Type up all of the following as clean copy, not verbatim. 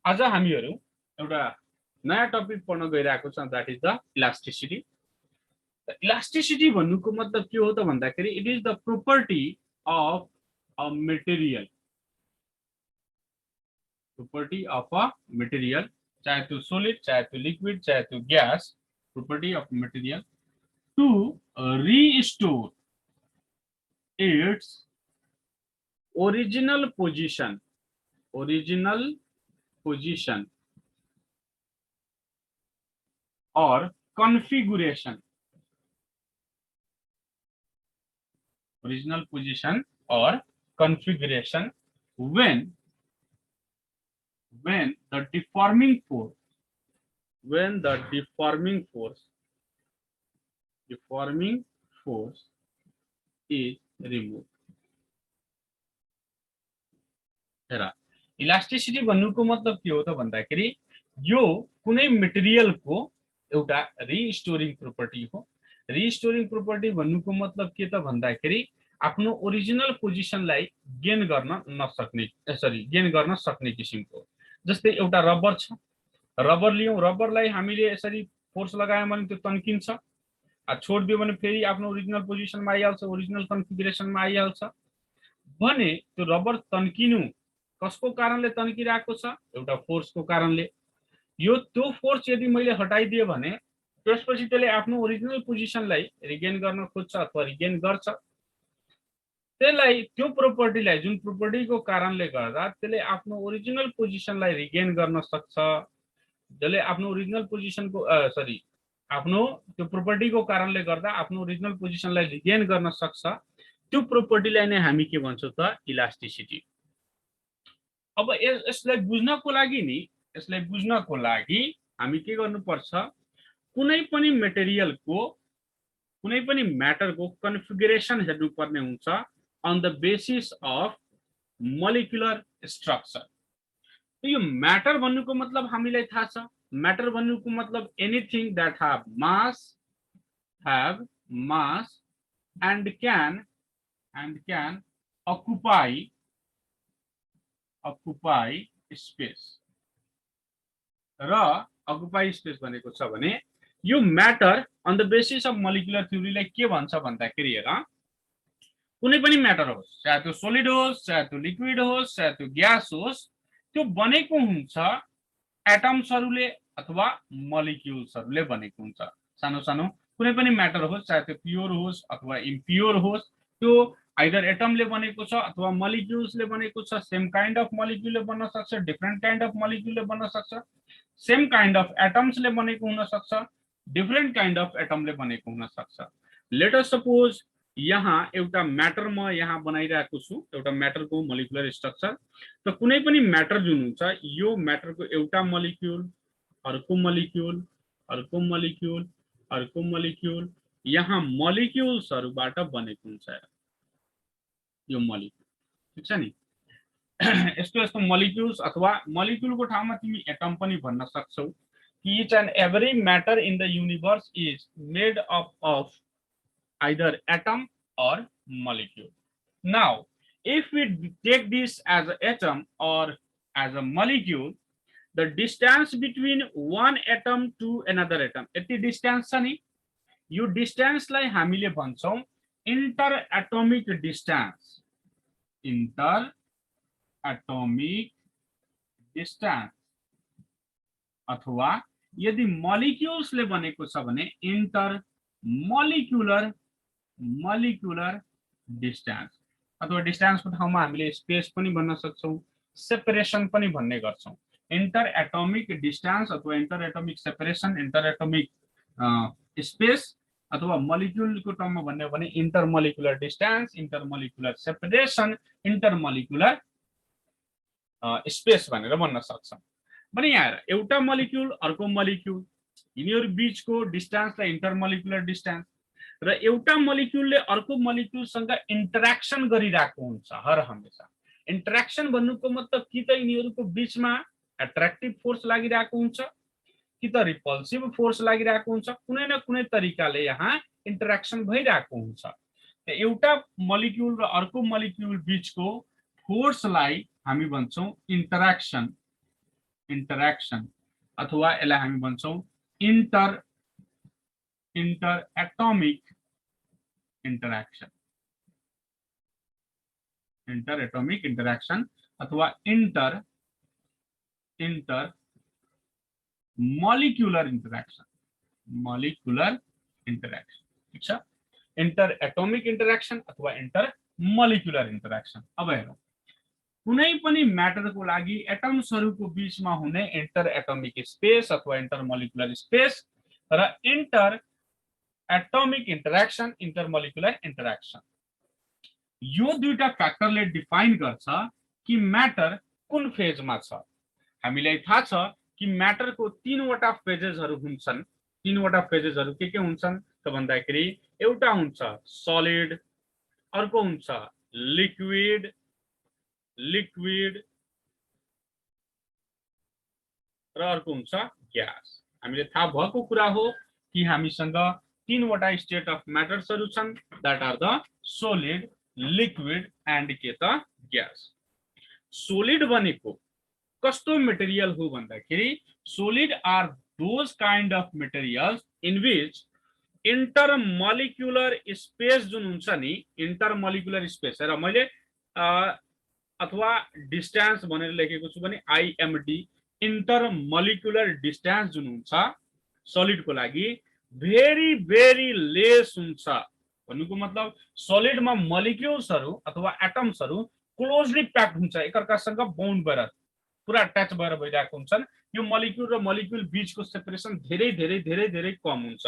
आज हामीहरू एउटा नयाँ टपिक पढ्न गइरहेको छौं, that is the elasticity. Elasticity भन्नुको मतलब के हो त भन्दाखेरि it is the property of a material, property of a material, चाहे त्यो सोलिड, चाहे त्यो लिक्विड, चाहे त्यो gas, property of material to restore its original position, original position or configuration, original position or configuration when the deforming force, when the deforming force is removed। हेरा, elasticity भन्नुको मतलब के हो त भन्दाखेरि यो कुनै मटेरियलको एउटा रिस्टोरिङ प्रोपर्टी हो। रिस्टोरिङ प्रोपर्टी भन्नुको मतलब के त भन्दाखेरि आफ्नो ओरिजिनल पोजिसनलाई गेन गर्न नसक्ने, गेन गर्न सक्ने किसिमको। जस्तै एउटा रबर छ, रबर लियौं, रबरलाई हामीले यसरी फोर्स लगायौं भने त्यो तन्किन्छ, छोडिदियो भने फेरि आफ्नो ओरिजिनल पोजिसनमा आइहाल्छ, ओरिजिनल कन्फिगरेसनमा आइहाल्छ। भने त्यो रबर तन्किनु कसको कारणले तन्किरहेको छ? एउटा फोर्सको कारणले। यो त्यो फोर्स यदि मैले हटाइदिए भने त्यसपछि त्यसले आफ्नो ओरिजिनल पोजिसनलाई रिगेन गर्न खोज्छ अथवा रिगेन गर्छ। त्यसलाई त्यो प्रोपर्टीलाई, जुन प्रोपर्टीको कारणले गर्दा त्यसले आफ्नो ओरिजिनल पोजिसनलाई रिगेन गर्न सक्छ, जसले आफ्नो ओरिजिनल पोजिसनको आफ्नो त्यो प्रोपर्टीको कारणले गर्दा आफ्नो ओरिजिनल पोजिसनलाई रिगेन गर्न सक्छ, त्यो प्रोपर्टीलाई नै हामी के भन्छौं त? इलास्टिसिटी। अब यसलाई बुझ्नको लागि नि, यसलाई बुझ्नको लागि हामी के गर्नुपर्छ? कुनै पनि मटेरियलको, कुनै पनि म्याटरको कन्फिगरेसन हेर्नुपर्ने हुन्छ on the basis of molecular structure. यो म्याटर भन्नुको मतलब हामीलाई थाहा छ, म्याटर भन्नुको मतलब anything that have mass and can occupy space. र अकुपाई स्पेस भनेको छ भने यो matter on the basis of molecular थ्योरीलाई के भन्छ भन्दाखेरि हेर, कुनै पनि म्याटर होस्, चाहे त्यो सोलिड होस्, चाहे त्यो लिक्विड होस्, चाहे त्यो ग्यास होस्, त्यो बनेको हुन्छ एटम्सहरूले अथवा मोलिक्युल्सहरूले बनेको हुन्छ। सानो सानो कुनै पनि म्याटर होस्, चाहे त्यो प्योर होस् अथवा इम्प्योर होस्, त्यो आइदर एटमले बनेको छ अथवा मोलिक्युल्सले बनेको छ। सेम काइन्ड अफ मोलिक्युलले बन्न सक्छ, डिफरेन्ट काइन्ड अफ मोलिक्युलले बन्न सक्छ, सेम काइन्ड अफ एटम्सले बनेको हुन सक्छ, डिफरेन्ट काइन्ड अफ एटमले बनेको हुन सक्छ। लेट अस सपोज यहाँ एउटा म्याटर म यहाँ बनाइरहेको छु, एउटा म्याटरको मोलिकुलर स्ट्रक्चर। त कुनै पनि म्याटर जुन हुन्छ, यो म्याटरको एउटा मोलिक्युल, अर्को मोलिक्युल, अर्को मोलिक्युल, अर्को मोलिक्युल, यहाँ मोलिक्युल्सहरुबाट बनेको हुन्छ यो मोलिक्युल। ठीक छ नि? यस्तो यस्तो मोलिक्युल्स अथवा मोलिक्युलको ठाउँमा तिमी एटम पनि भन्न सक्छौ। Each and every matter in the universe is made up of either atom or molecule. Now, if we take this as an atom or as a molecule, the distance between one atom to another atom, यति distance छ नि, यो distance लाई हामीले भन्छौं interatomic distance, interatomic distance। अथवा यदि molecules ले बनेको छ भने इंटर मोलिकुलर डिस्टेंस, अथवा डिस्टेंस को ठाउँमा हामीले स्पेस पनि भन्न सक्छौं, सेपरेशन पनि भन्ने गर्छौं। इंटर एटोमिक डिस्टेंस अथवा inter atomic separation, inter atomic space, अथवा मोलिक्युल को टर्ममा भन्ने भने inter molecular distance, inter molecular separation, inter molecular space भनेर भन्न सक्छौं। भने यहाँ एउटा मोलिक्युल अर्को मोलिक्युल यिनीहरु बीचको डिस्टेंसलाई इंटरमोलिकुलर डिस्टेंस, र एउटा मोलिक्युलले अर्को मोलिक्युलसँग इन्टरेक्सन गरिरहेको हुन्छ हर हमेशा। इन्टरेक्सन भन्नुको मतलब कि त यिनीहरुको बीचमा एट्र्याक्टिभ फोर्स लागिरहेको हुन्छ कि त रिपल्सिभ फोर्स लागिरहेको हुन्छ, कुनै न कुनै तरिकाले यहाँ इन्टरेक्सन भइरहेको हुन्छ। त एउटा मोलिक्युल र अर्को मोलिक्युल बीचको फोर्सलाई हामी भन्छौं इन्टरेक्सन, इन्टरेक्सन अथवा यसलाई हामी भन्छौं इंटर एटॉमिक इंटरेक्शन अथवा इंटर मॉलिक्यूलर इंटरेक्शन ठीक छ। इंटर एटॉमिक इंटरेक्शन अथवा इंटर मॉलिक्यूलर इंटरेक्शन। अब हेरौं कुनै पनि म्याटरको लागि एटम्सहरुको बीचमा हुने इंटर एटॉमिक स्पेस अथवा इंटर मॉलिक्यूलर स्पेस र inter atomic interaction inter molecular interaction यो दुईटा फ्याक्टरले डिफाइन गर्छ कि म्याटर कुन फेजमा छ। हामीलाई थाहा छ कि म्याटरको तीनवटा फेजेसहरु हुन्छन्। तीनवटा फेजेसहरु के हुन्छन् त भन्दाखेरि एउटा हुन्छ सलिड, अर्को हुन्छ लिक्विड र अर्को हुन्छ ग्यास। हामीले थाहा भएको कुरा हो कि हामीसँग तीनवटा स्टेट अफ म्याटर्सहरु छन्, that are the solid, liquid and के त ग्यास। सोलिड भनेको कस्तो मटेरियल हो भन्दाखेरि solid are those kind of materials in which intermolecular space जुन हुन्छ नि, इंटरमोलिक्युलर स्पेस र मैले अथवा डिस्टेंस भनेर लेखेको छु भने आईएमडी इंटरमोलिक्युलर डिस्टेंस जुन हुन्छ सोलिड को लागि भेरी भेरी लेस हुन्छ। भन्नुको मतलब सोलिड मा मोलिक्युल्सहरु अथवा एटम्सहरु क्लोजली प्याक्ड हुन्छ, एकअर्कासँग बाउन्ड भएर पुरा अट्याच भएर भइरहेको हुन्छन्। यो मोलिक्युल र मोलिक्युल बीचको सेपरेसन धेरै धेरै धेरै धेरै कम हुन्छ।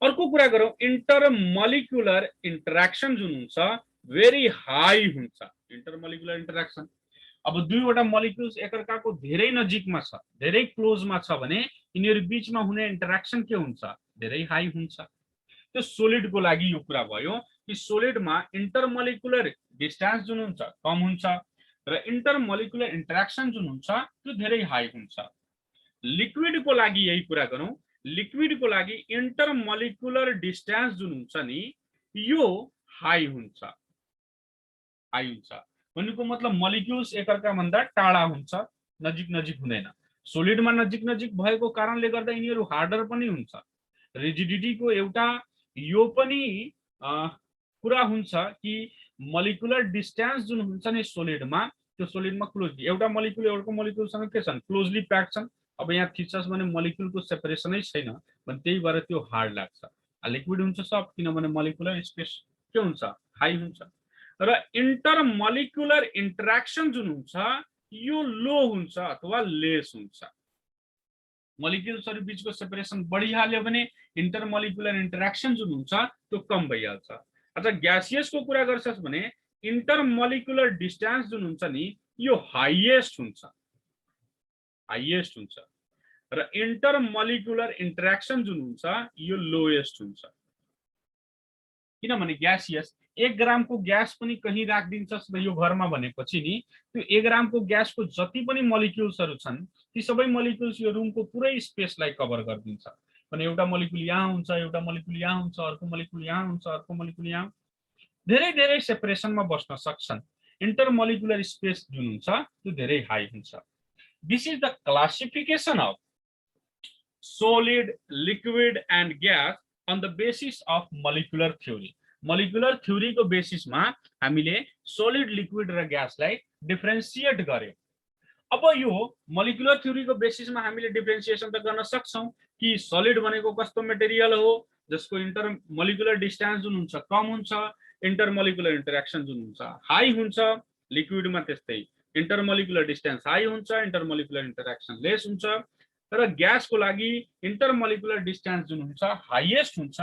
अर्को कुरा गरौं इंटरमोलिक्युलर इंटरेक्शन जुन हुन्छ भेरी हाई हुन्छ। इंटरमोलिक्युलर इंटरेक्शन अब दुईवटा मोलिक्युल्स एकअर्काको धेरै नजिकमा छ, धेरै क्लोजमा छ भने यिनीहरु बीचमा हुने इंटरेक्शन के हुन्छ धेरै हाई हुन्छ। त्यो सोलिड को लागि यो कुरा भयो कि सोलिडमा इंटरमोलिक्युलर डिस्टेंस जुन हुन्छ कम हुन्छ र इंटरमोलिक्युलर इंटरेक्शन जुन हुन्छ त्यो धेरै हाई हुन्छ। लिक्विड को लागि यही कुरा गरौं, लिक्विड को लागि इंटरमोलिक्युलर डिस्टेंस जुन हुन्छ नि यो हाई हुन्छ। भन्नुको मतलब मोलिक्युल्स एकअर्का भन्दा टाढा हुन्छ, नजिक नजिक हुँदैन। सोलिडमा नजिक नजिक भएको कारणले गर्दा यिनीहरु हार्डर पनि हुन्छ। रिजिडिटी को एउटा यो पनि कुरा हुन्छ कि मोलिक्युलर डिस्टेंस जुन हुन्छ नि सोलिडमा, त्यो सोलिडमा क्लोजली एउटा मोलिक्युल एउटा मोलिक्युलसँग के छन् क्लोजली प्याक्ड छन्। अब यहाँ थिचस भने मोलिक्युलको सेपरेसनै छैन भने त्यही भएर त्यो हार्ड लाग्छ। लिक्विड हुन्छ सफ्ट किनभने मोलिक्युलर स्पेस के हुन्छ हाई हुन्छ। र इंटरमोलिक्युलर इंटरेक्शन जुन हुन्छ यो लो हुन्छ अथवा लेस हुन्छ। मोलिक्युल्सहरु बीचको सेपरेसन बढिहाल्यो भने इंटरमोलिक्युलर इंटरेक्शन जुन हुन्छ त्यो कम भइहाल्छ। अच्छा ग्यासियस को कुरा गर्छस् भने इंटरमोलिक्युलर डिस्टेंस जुन हुन्छ नि यो हाईएस्ट हुन्छ र इंटरमोलिक्युलर इंटरेक्शन जुन हुन्छ यो लोएस्ट हुन्छ। किनभने ग्यासियस 1 ग्राम को ग्यास पनि कहीं राखिदिन्छस् न यो घरमा भनेपछि नि त्यो 1 ग्राम को ग्यास को जति पनि मोलिक्युल्सहरु छन् ती सबै मोलिक्युल्स यो रुम को पुरै स्पेसलाई कभर गर्दिन्छ। भने एउटा मोलिक्युल यहाँ हुन्छ, एउटा मोलिक्युल यहाँ हुन्छ, अर्को मोलिक्युल यहाँ हुन्छ, अर्को मोलिक्युल यहाँ, धेरै धेरै सेपरेसनमा बस्न सक्छन्। इंटरमोलिक्युलर स्पेस जुन हुन्छ त्यो धेरै हाई हुन्छ। This is the classification of solid, liquid and gas on the basis of molecular theory. Molecular theory को बेसिस में हामीले सोलिड, लिक्विड र ग्यासलाई डिफरेन्शिएट गर्यौं। अब यो मोलिकुलर थ्योरी को बेसिस में हामीले डिफरेन्शिएसन त गर्न सक्छौं कि सोलिड भनेको कस्तो मटेरियल हो जसको इंटरमोलिकुलर डिस्टेंस जुन हुन्छ कम हुन्छ, इंटरमोलिकुलर इंटरेक्शन जुन हुन्छ हाई हुन्छ। लिक्विड में त्यस्तै इंटरमोलिकुलर डिस्टेंस हाई हुन्छ, इंटरमोलिकुलर इंटरेक्शन लेस हुन्छ। र ग्यास को लागि इंटरमोलिकुलर डिस्टेंस जुन हुन्छ हाईएस्ट हुन्छ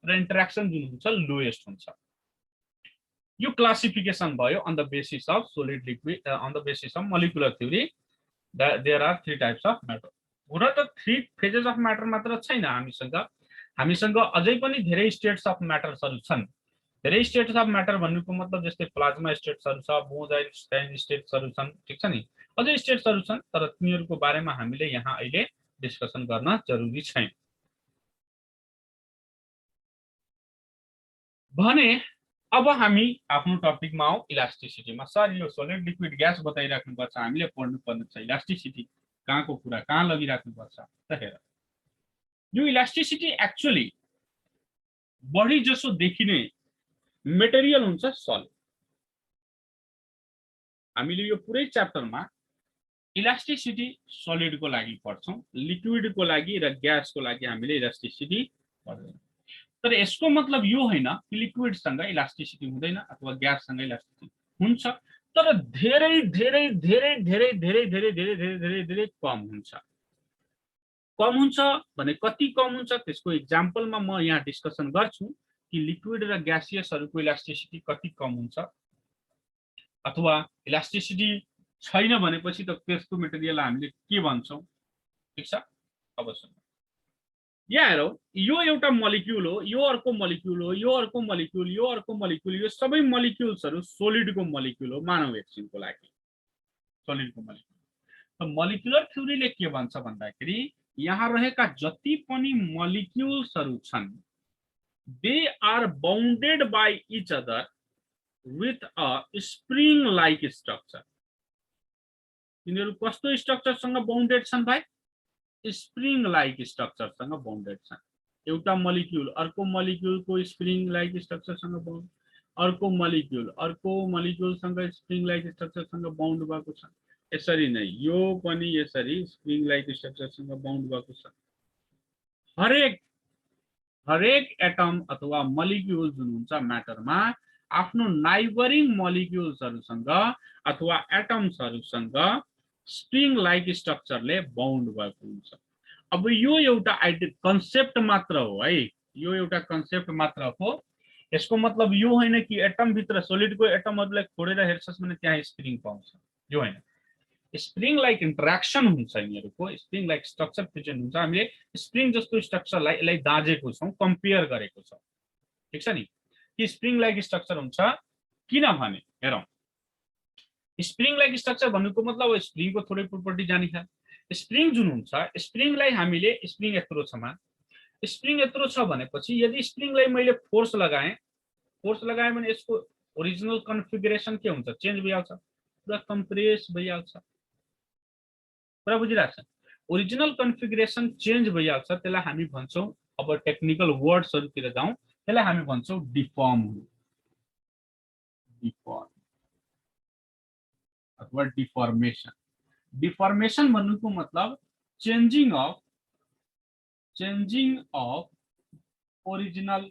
र इंटरेक्शन जुन हुन्छ लोएस्ट हुन्छ। यो क्लासिफिकेशन भयो on the basis of solid, liquid on the basis of molecular theory. There are 3 types of matter. हुन त 3 फेजेस अफ मैटर मात्र छैन हामीसँग अझै पनि धेरै स्टेट्स अफ मैटर्सहरु छन्। धेरै स्टेट्स अफ मैटर भन्नुको मतलब जस्तै प्लाज्मा स्टेट्सहरु छ, बोज-आइन्स्टाइन स्टेट्सहरु छन्, ठीक छ नि। अझै स्टेट्सहरु छन् तर तिनीहरुको बारेमा हामीले यहाँ अहिले डिस्कसन गर्न जरुरी छैन। भने अब हामी आफ्नो टपिकमा आउँ इलास्टिसिटीमा। सर यो सोलिड लिक्विड ग्यास बताइराख्नुपर्छ, हामीले पढ्नुपर्ने छ इलास्टिसिटी कहाँको कुरा कहाँ लगिराख्नुपर्छ। त हेर यो इलास्टिसिटी एक्चुअली बढी जसो देखिने मेटेरियल हुन्छ सलिड। हामीले यो पुरै च्याप्टरमा इलास्टिसिटी सलिडको लागि पढ्छौं, लिक्विडको लागि र ग्यासको लागि हामीले इलास्टिसिटी पढ्दैनौँ। तर यसको मतलब यो होइन कि लिक्विडसँग इलास्टिसिटी हुँदैन अथवा ग्याससँग इलास्टिसिटी हुन्छ, तर धेरै धेरै धेरै धेरै धेरै धेरै धेरै धेरै धेरै धेरै कम हुन्छ। कम हुन्छ भने कति कम हुन्छ त्यसको इक्जाम्पलमा म यहाँ डिस्कसन गर्छु कि लिक्विड र ग्यासियसहरुको इलास्टिसिटी कति कम हुन्छ, अथवा इलास्टिसिटी छैन भनेपछि त त्यसको मेटेरियललाई हामीले के भन्छौं। ठीक छ, अब सुन्नु। यहाँ हेरौ, यो एउटा मोलिक्युल हो, यो अर्को मोलिक्युल हो, यो अर्को मोलिक्युल, यो अर्को मोलिक्युल, यो सबै मोलिक्युल्सहरु सोलिडको मोलिक्युल हो मानव एकछिनको लागि, सोलिडको मोलिक्युल। त मोलिकुलर थ्योरीले के भन्छ भन्दाखेरि यहाँ रहेका जति पनि मोलिक्युल्सहरु छन् they are bounded by each other with a spring like structure. तिनीहरु कस्तो स्ट्रक्चरसँग बाउन्डेड छन् भाइ? स्प्रिङ लाइक स्ट्रक्चरसँग बाउन्डेड छन्। एउटा मोलिक्युल अर्को मोलिक्युलको स्प्रिङ लाइक स्ट्रक्चरसँग बाउन्ड, अर्को मोलिक्युलसँग स्प्रिङ लाइक स्ट्रक्चरसँग बाउन्ड भएको छ। यसरी नै यो पनि यसरी स्प्रिङ लाइक स्ट्रक्चरसँग बाउन्ड भएको छ। हरेक एटम अथवा मोलिक्युल जुन हुन्छ म्याटरमा आफ्नो नाइबरिङ मोलिक्युल्सहरुसँग अथवा एटम्सहरुसँग स्प्रिङ लाइक स्ट्रक्चरले बाउन्ड भएको हुन्छ। अब यो एउटा कन्सेप्ट मात्र हो है, यो एउटा कन्सेप्ट मात्र हो। यसको मतलब यो होइन कि एटम भित्र सोलिडको एटमहरुलाई खोडेर हेर्छस् भने त्यहाँ स्प्रिङ पाउँछ, यो होइन। स्प्रिङ लाइक इन्टरेक्सन हुन्छ यिनीहरुको, स्प्रिङ लाइक स्ट्रक्चर प्रेजेन्ट हुन्छ। हामीले स्प्रिङ जस्तो स्ट्रक्चरलाई यसलाई दाजेको छौं, कम्पेयर गरेको छौं। ठीक छ नि, कि स्प्रिङ लाइक स्ट्रक्चर हुन्छ किनभने हेरौं, स्प्रिङ लाइक स्ट्रक्चर भन्नुको मतलब स्प्रिङको थोरै प्रोपर्टी जानी छ। स्प्रिङ जुन हुन्छ, स्प्रिङलाई हामीले स्प्रिङ यत्रो छ मान, स्प्रिङ यत्रो छ भनेपछि यदि स्प्रिङलाई मैले फोर्स लगाएँ भने यसको ओरिजिनल कन्फिगरेसन के हुन्छ? चेन्ज भइहाल्छ, पुरा कम्प्रेस भइहाल्छ। पुरा बुझिरहेछ? ओरिजिनल कन्फिगरेसन चेन्ज भइहाल्छ, त्यसलाई हामी भन्छौं, अब टेक्निकल वर्ड्सहरुतिर जाउँ, त्यसलाई हामी भन्छौं डिफर्म अथवा डिफर्मेसन। डिफर्मेसन भन्नुको मतलब changing of original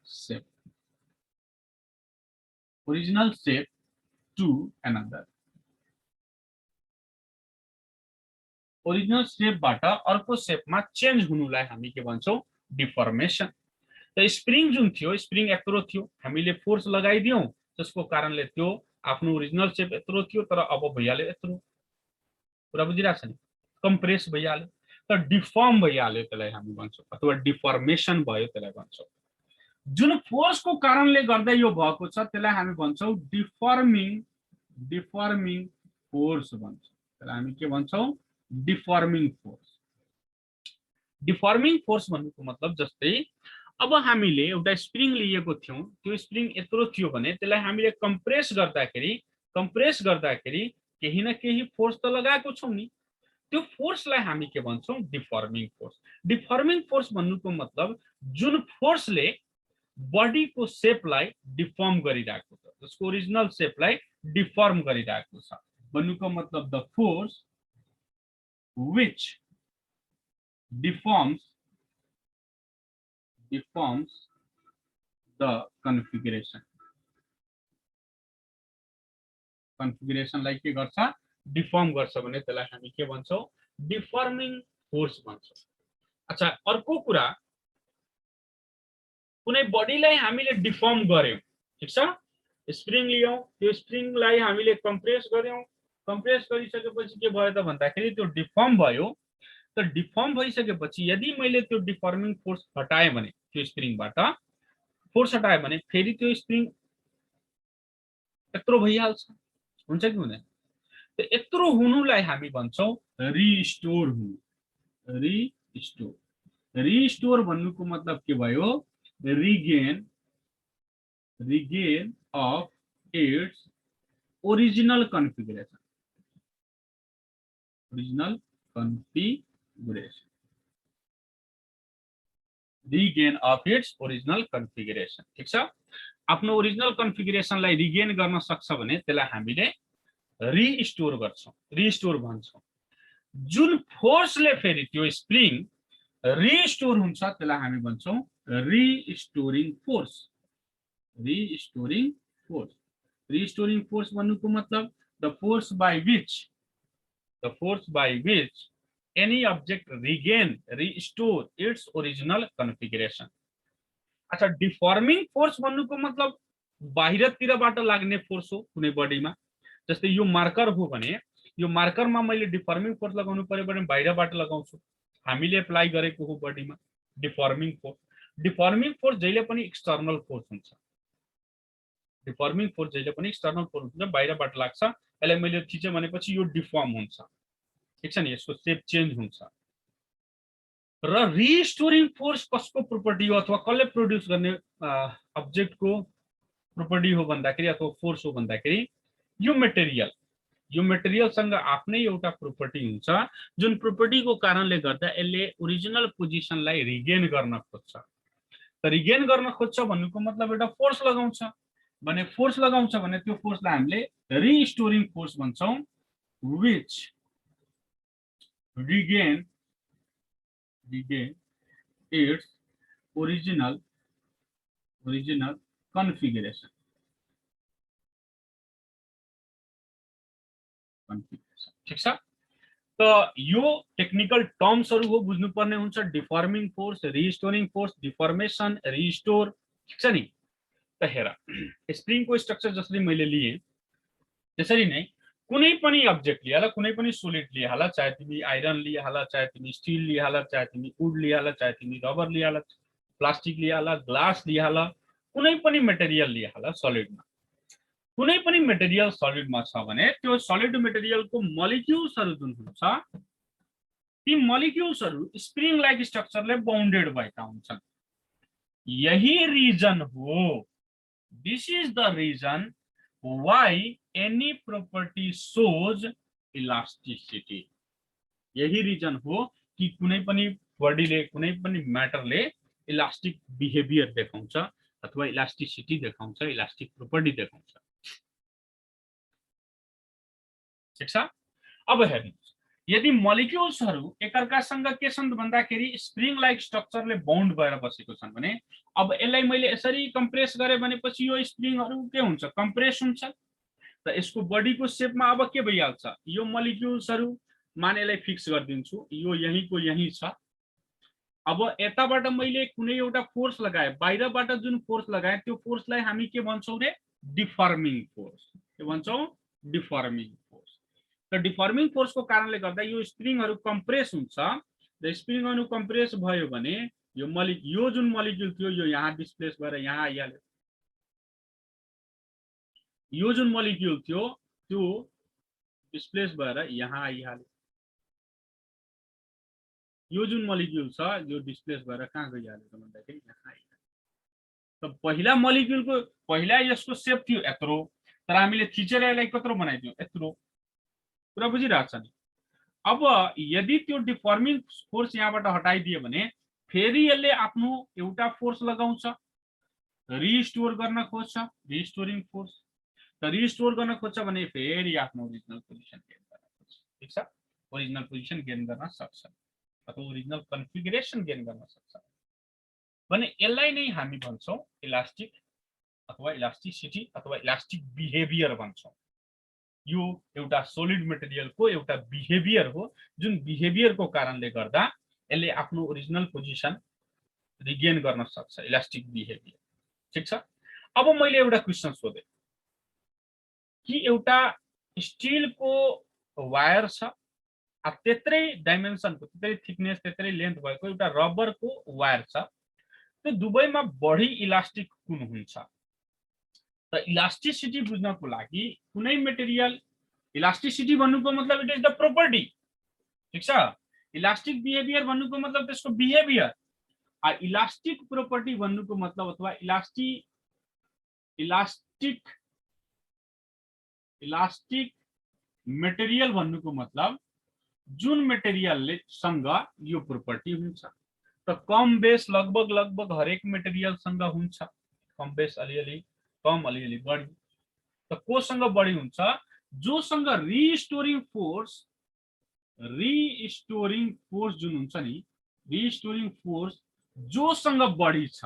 shape to another. Original शेपबाट अर्को शेपमा चेन्ज हुनुलाई हामी के भन्छौं? डिफर्मेसन। त स्प्रिङ जुन थियो, स्प्रिङ यत्रो थियो, हामीले फोर्स लगाइदियौं जसको कारणले त्यो आफ्नो ओरिजिनल शेप यत्रो थियो तर अब भइहाल्यो यत्रो। पुरा बुझिरहेछ नि? कम्प्रेस भइहाल्यो, त डिफर्म भइहाल्यो, त्यसलाई हामी भन्छौं, अथवा डिफर्मेसन भयो त्यसलाई भन्छौं। जुन फोर्सको कारणले गर्दा यो भएको छ त्यसलाई हामी भन्छौं डिफर्मिङ फोर्स भन्छौं। त्यसलाई हामी के भन्छौं? Deforming force. डिफर्मिङ फोर्स भन्नुको मतलब जस्तै अब हामीले एउटा स्प्रिङ लिएको थियौं, त्यो स्प्रिङ यत्रो थियो भने त्यसलाई हामीले कम्प्रेस गर्दाखेरि केही न केही फोर्स त लगाएको छौं नि, त्यो फोर्सलाई हामी के भन्छौं? Deforming force. डिफर्मिङ फोर्स भन्नुको मतलब जुन फोर्सले बडीको शेपलाई डिफर्म गरिरहेको छ, जसको ओरिजिनल शेपलाई डिफर्म गरिरहेको छ, भन्नुको मतलब the force which deforms the configuration लाई के गर्छ? डिफर्म गर्छ भने त्यसलाई हामी के भन्छौं? Deforming force भन्छौं। अच्छा, अर्को कुरा, कुनै बडीलाई हामीले डिफर्म गर्यौं, ठीक छ, स्प्रिङ लियौं, त्यो स्प्रिङलाई हामीले कम्प्रेस गर्यौं, कम्प्रेस गरिसकेपछि के भयो त भन्दाखेरि त्यो डिफर्म भयो। त डिफर्म भइसकेपछि यदि मैले त्यो डिफर्मिङ फोर्स हटाएँ भने, त्यो स्प्रिङबाट फोर्स हटाएँ भने फेरि त्यो स्प्रिङ यत्रो भइहाल्छ, हुन्छ कि हुँदैन? त यत्रो हुनुलाई हामी भन्छौं रिस्टोर हुनु। रिस्टोर भन्नुको मतलब के भयो? Regain regain of its original configuration. Original configuration. Regain of its original configuration. ठीक छ? आफ्नो ओरिजिनल कन्फिगरेसनलाई रिगेन गर्न सक्छ भने त्यसलाई हामीले रिस्टोर गर्छौं, रिस्टोर भन्छौं। जुन फोर्सले फेरि त्यो स्प्रिङ रिस्टोर हुन्छ त्यसलाई हामी भन्छौं restoring force. Restoring force. Restoring force भन्नुको मतलब the force by which any object regain, restore its original configuration. अच्छा, डिफर्मिङ फोर्स भन्नुको मतलब बाहिरतिरबाट लाग्ने फोर्स हो कुनै बडीमा। जस्तै यो मार्कर हो भने यो मार्करमा मैले डिफर्मिङ फोर्स लगाउनु पर्यो भने बाहिरबाट लगाउँछु, हामीले एप्लाई गरेको हो बडीमा डिफर्मिङ फोर्स। डिफर्मिङ फोर्स जहिले पनि एक्सटर्नल फोर्स हुन्छ। डिफर्मिङ फोर्स जहिले पनि एक्सटर्नल फोर्स हुन्छ, बाहिरबाट लाग्छ। यसलाई मैले थिचे भनेपछि यो डिफर्म हुन्छ, ठीक छ नि, यसको शेप चेन्ज हुन्छ। र रिस्टोरिङ फोर्स कसको प्रोपर्टी हो अथवा कसले प्रोड्युस गर्ने अब्जेक्टको प्रोपर्टी हो भन्दाखेरि अथवा फोर्स हो भन्दाखेरि यो मटेरियलसँग आफ्नै एउटा प्रोपर्टी हुन्छ, जुन प्रोपर्टीको कारणले गर्दा यसले ओरिजिनल पोजिसनलाई रिगेन गर्न खोज्छ। त रिगेन गर्न खोज्छ भन्नुको मतलब एउटा फोर्स लगाउँछ भने त्यो फोर्सलाई हामीले रिस्टोरिङ फोर्स भन्छौं, which regain its original configuration. ठीक छ? त यो टेक्निकल टर्म्सहरु हो, बुझ्नुपर्ने हुन्छ। Deforming force, restoring force, deformation, restore, ठीक छ नि। त हेर, स्प्रिङको स्ट्रक्चर जसरी मैले लिए त्यसरी नै कुनै पनि अब्जेक्ट लिहाल, कुनै पनि सोलिड लिहाल, चाहे तिमी आइरन लिहाल, चाहे तिमी स्टील लिहाल, चाहे तिमी वुड लिहाल, चाहे तिमी रबर लिहाल, प्लास्टिक लिहाल, ग्लास लिहाल, कुनै पनि मटेरियल लिहाल सलिडमा। कुनै पनि मटेरियल सलिडमा छ भने त्यो सलिड मटेरियलको मलिक्युल्सहरु जुन हुन्छ, ती मलिक्युल्सहरु स्प्रिङ लाइक स्ट्रक्चरले बाउन्डेड भएका हुन्छन्। यही रिजन हो, this is the reason why any property shows elasticity. यही रिजन हो कि कुनै पनि बडीले, कुनै पनि म्याटरले इलास्टिक बिहेभियर देखाउँछ अथवा इलास्टिसिटी देखाउँछ, इलास्टिक प्रोपर्टी देखाउँछ। ठीक छ? अब हेर्नुस्, यदि मलिक्युल्सहरु एकअर्कासँग के छन् भन्दाखेरि स्प्रिङ लाइक स्ट्रक्चरले बाउन्ड भएर बसेको छन् भने अब यसलाई मैले यसरी कम्प्रेस गरे भनेपछि यो स्प्रिङहरु के हुन्छ, कम्प्रेस हुन्छ। त यसको बडीको शेपमा अब के भइहाल्छ, यो मलिक्युल्सहरु मानेलाई फिक्स गरिदिन्छु, यो यहीँको यही छ। अब यताबाट मैले कुनै एउटा फोर्स लगाए, बाहिरबाट जुन फोर्स लगाए त्यो फोर्सलाई हामी के भन्छौं रे, डिफर्मिङ फोर्स। के भन्छौं? Deforming force. त डिफर्मिङ फोर्सको कारणले गर्दा यो स्प्रिङहरु कम्प्रेस हुन्छ। र स्प्रिङहरु कम्प्रेस भयो भने यो जुन मलिक्युल थियो यो यहाँ डिस्प्लेस भएर यहाँ आइहाल्यो। यो जुन मलिक्युल थियो त्यो डिस्प्लेस भएर यहाँ आइहाल्यो। यो जुन मलिक्युल छ यो डिस्प्लेस भएर कहाँ गइहाल्यो भन्दाखेरि यहाँ आइहाल्यो। त पहिला मलिक्युलको पहिला यसको शेप थियो यत्रो, तर हामीले थिचेर यसलाई कत्रो बनाइदियौ, यत्रो। कुरा बुझिरहेछ नि? अब यदि त्यो डिफर्मिङ फोर्स यहाँबाट हटाइदियो भने फेरि यसले आफ्नो एउटा फोर्स लगाउँछ, रिस्टोर गर्न खोज्छ, रिस्टोरिङ फोर्स। त रिस्टोर गर्न खोज्छ भने फेरि आफ्नो ओरिजिनल पोजिसन गेन गर्न खोज्छ। ठीक छ? ओरिजिनल पोजिसन गेन गर्न सक्छ अथवा ओरिजिनल कन्फिगरेसन गेन गर्न सक्छ भने यसलाई नै हामी भन्छौं इलास्टिक अथवा इलास्टिसिटी अथवा इलास्टिक बिहेभियर भन्छौं। यो एउटा सोलिड मटेरियलको एउटा बिहेभियर हो, जुन बिहेभियरको कारणले गर्दा यसले आफ्नो ओरिजिनल पोजिसन रिगेन गर्न सक्छ, इलास्टिक बिहेभियर। ठीक छ? अब मैले एउटा क्वेशन सोधे कि एउटा स्टीलको वायर छ, त्यत्रै डाइमेन्सनको, त्यत्रै थिकनेस, त्यत्रै लेन्थ भएको एउटा रबरको वायर छ, त्यो दुवैमा बढी इलास्टिक कुन हुन्छ? त इलास्टिसिटी बुझ्नको लागि कुनै मटेरियल, इलास्टिसिटी भन्नुको मतलब इट इज द प्रोपर्टी। ठीक छ? इलास्टिक बिहेभियर भन्नुको मतलब त्यसको बिहेभियर। इलास्टिक प्रोपर्टी भन्नुको मतलब अथवा इलास्टिक मेटेरियल भन्नुको मतलब जुन मेटेरियलले सँग यो प्रोपर्टी हुन्छ। त कम बेस लगभग हरेक मेटेरियल सँग हुन्छ, कम बेस अलिअलि कम अलिअलि बढी। त कोसँग बढी हुन्छ? जोसँग रिस्टोरिङ फोर्स जुन हुन्छ नि, रिस्टोरिङ फोर्स जोसँग बढी छ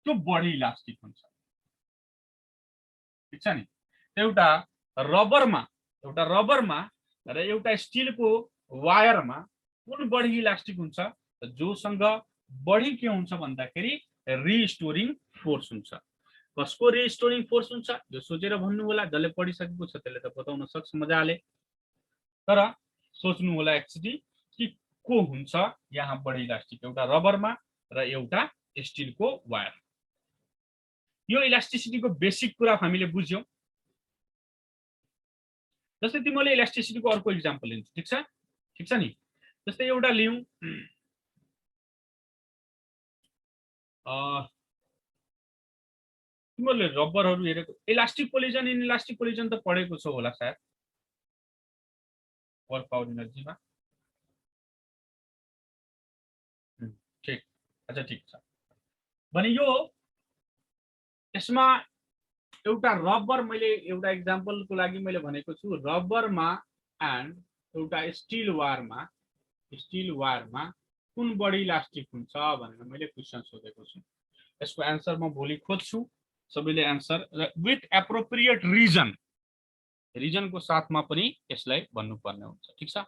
त्यो बढी इलास्टिक हुन्छ। ठीक छ नि? एउटा रबरमा र एउटा स्टिलको वायरमा कुन बढी इलास्टिक हुन्छ? जोसँग बढी के हुन्छ भन्दाखेरि रिस्टोरिङ फोर्स हुन्छ। कसको रिस्टोरिङ फोर्स हुन्छ यो सोचेर भन्नु होला, जसले पढिसकेको छ त्यसले त बताउन सक्छ मजाले। तर सोच्नु होला एकचोटि कि को हुन्छ यहाँ बढी इलास्टिक, एउटा रबरमा र एउटा स्टिलको वायर। यो इलास्टिसिटीको बेसिक कुरा हामीले बुझ्यौं। जस्तै तिमीले इलास्टिसिटीको अर्को इक्जाम्पल लिन्छु, ठीक छ नि? जस्तै एउटा लियौं, तिमीले रबरहरू हेरेको, इलास्टिक कोलिजन इनइलास्टिक कोलिजन त पढेको छौ होला सायद वर्क पावर एनर्जीमा। ठीक, अच्छा ठीक छ भने यो यसमा एउटा रबर, मैले एउटा इक्जाम्पलको लागि मैले भनेको छु रबरमा एन्ड एउटा स्टिल वायरमा कुन बढी इलास्टिक हुन्छ भनेर मैले क्वेशन सोधेको छु। यसको एन्सर म भोलि खोज्छु, सबैले एन्सर विथ एप्रोप्रिएट रिजनको साथमा पनि यसलाई भन्नुपर्ने हुन्छ। ठीक छ?